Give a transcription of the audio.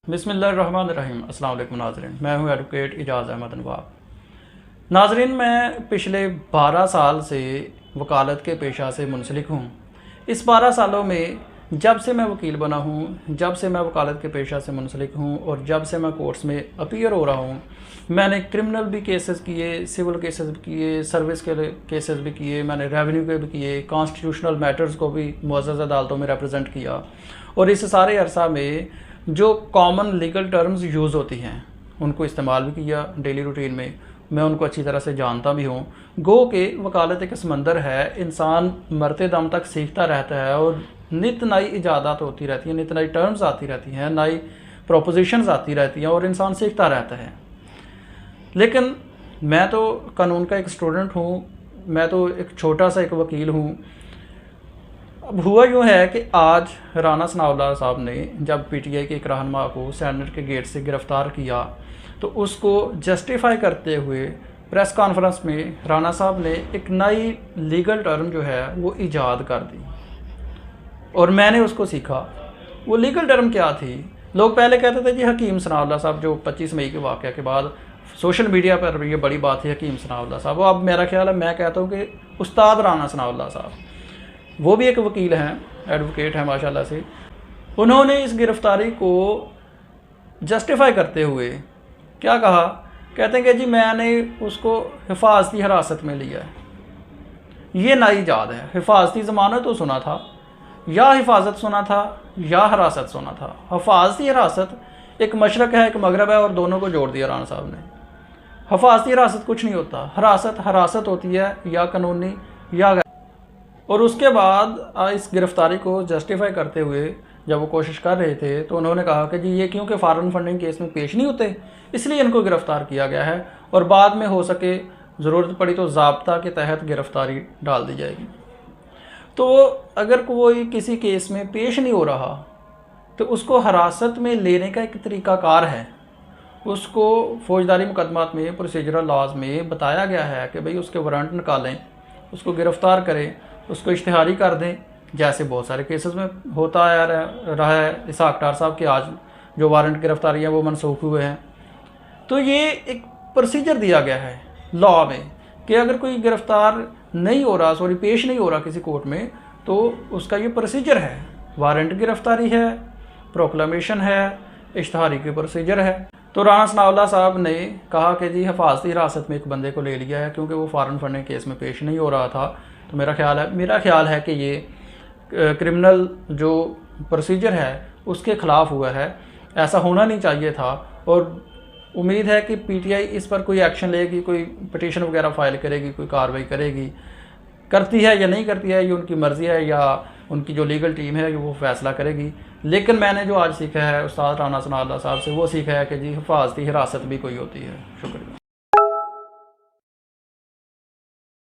बिस्मिल्लाहिर्रहमानिर्रहीम। अस्सलाम वालेकुम नाज़रीन, मैं हूं एडवोकेट इजाज़ अहमद नवाब। नाज़रीन, मैं पिछले 12 साल से वकालत के पेशा से मुंसलिक हूं। इस 12 सालों में जब से मैं वकील बना हूं, जब से मैं वकालत के पेशा से मुंसलिक हूं और जब से मैं कोर्ट्स में अपीयर हो रहा हूं, मैंने क्रिमिनल भी केसेस किए, सिविल केसेस भी किए, सर्विस के केसेस भी किए, मैंने रेवेन्यू के भी किए, कॉन्स्टिट्यूशनल मैटर्स को भी मुअज़्ज़ज़ अदालतों में रिप्रेजेंट किया। और इस सारे अरसा में जो कॉमन लीगल टर्म्स यूज़ होती हैं उनको इस्तेमाल भी किया डेली रूटीन में। मैं उनको अच्छी तरह से जानता भी हूँ। गो के वकालत एक समंदर है, इंसान मरते दम तक सीखता रहता है और नित नई इजादात होती रहती हैं, नित नई टर्म्स आती रहती हैं, नई प्रोपोजिशंस आती रहती हैं और इंसान सीखता रहता है। लेकिन मैं तो कानून का एक स्टूडेंट हूँ, मैं तो एक छोटा सा एक वकील हूँ। अब हुआ यूँ है कि आज राना सनाउल्लाह साहब ने जब पीटीआई के एक रहनुमा को सेनेट के गेट से गिरफ़्तार किया तो उसको जस्टिफाई करते हुए प्रेस कॉन्फ्रेंस में राना साहब ने एक नई लीगल टर्म जो है वो ईजाद कर दी और मैंने उसको सीखा। वो लीगल टर्म क्या थी? लोग पहले कहते थे जी हकीम सनाउल्लाह साहब, जो 25 मई के वाक़या के बाद सोशल मीडिया पर ये बड़ी बात थी हकीम सनाउल्लाह साहब। अब मेरा ख्याल है, मैं कहता हूँ कि उस्ताद राना सनाउल्लाह साहब, वो भी एक वकील हैं, एडवोकेट हैं माशाल्लाह से। उन्होंने इस गिरफ़्तारी को जस्टिफाई करते हुए क्या कहा? कहते हैं कि जी मैंने उसको हिफाजती हिरासत में लिया है। ये नाइजाद है। हिफाजती ज़मानत तो सुना था, या हिफाजत सुना था, या हिरासत सुना था। हिफाजती हिरासत एक मशरक़ है, एक मगरब है और दोनों को जोड़ दिया राना साहब ने। हिफाजती हिरासत कुछ नहीं होता, हिरासत होती है या कानूनी या। और उसके बाद इस गिरफ़्तारी को जस्टिफाई करते हुए जब वो कोशिश कर रहे थे तो उन्होंने कहा कि जी ये क्योंकि फॉरेन फंडिंग केस में पेश नहीं होते इसलिए इनको गिरफ़्तार किया गया है और बाद में हो सके ज़रूरत पड़ी तो ज़ाब्ता के तहत गिरफ़्तारी डाल दी जाएगी। तो अगर कोई किसी केस में पेश नहीं हो रहा तो उसको हिरासत में लेने का एक तरीक़ाकार है। उसको फ़ौजदारी मुकदमात में, प्रोसीजरल लॉज में बताया गया है कि भाई उसके वारंट निकालें, उसको गिरफ़्तार करें, उसको इश्तिहारी कर दें, जैसे बहुत सारे केसेस में होता आ रहा है। इसहाक डार साहब के आज जो वारंट गिरफ्तारी है वो मनसूख हुए हैं। तो ये एक प्रोसीजर दिया गया है लॉ में कि अगर कोई गिरफ़्तार नहीं हो रहा, पेश नहीं हो रहा किसी कोर्ट में, तो उसका ये प्रोसीजर है। वारंट गिरफ्तारी है, प्रोक्लेमेशन है, इश्तिहारी की प्रोसीजर है। तो राना सनाउल्लाह साहब ने कहा कि जी हिफाजती हिरासत में एक बंदे को ले लिया है क्योंकि वो फॉरेन फंडिंग केस में पेश नहीं हो रहा था। तो मेरा ख्याल है कि ये क्रिमिनल जो प्रोसीजर है उसके ख़िलाफ़ हुआ है। ऐसा होना नहीं चाहिए था और उम्मीद है कि पीटीआई इस पर कोई एक्शन लेगी, कोई पिटीशन वगैरह फ़ाइल करेगी, कोई कार्रवाई करेगी। करती है या नहीं करती है ये उनकी मर्ज़ी है, या उनकी जो लीगल टीम है वो फ़ैसला करेगी। लेकिन मैंने जो आज सीखा है उस्ताद राना सनाउल्लाह साहब से, वो सीखा है कि जी हिफाजती हिरासत भी कोई होती है। शुक्रिया।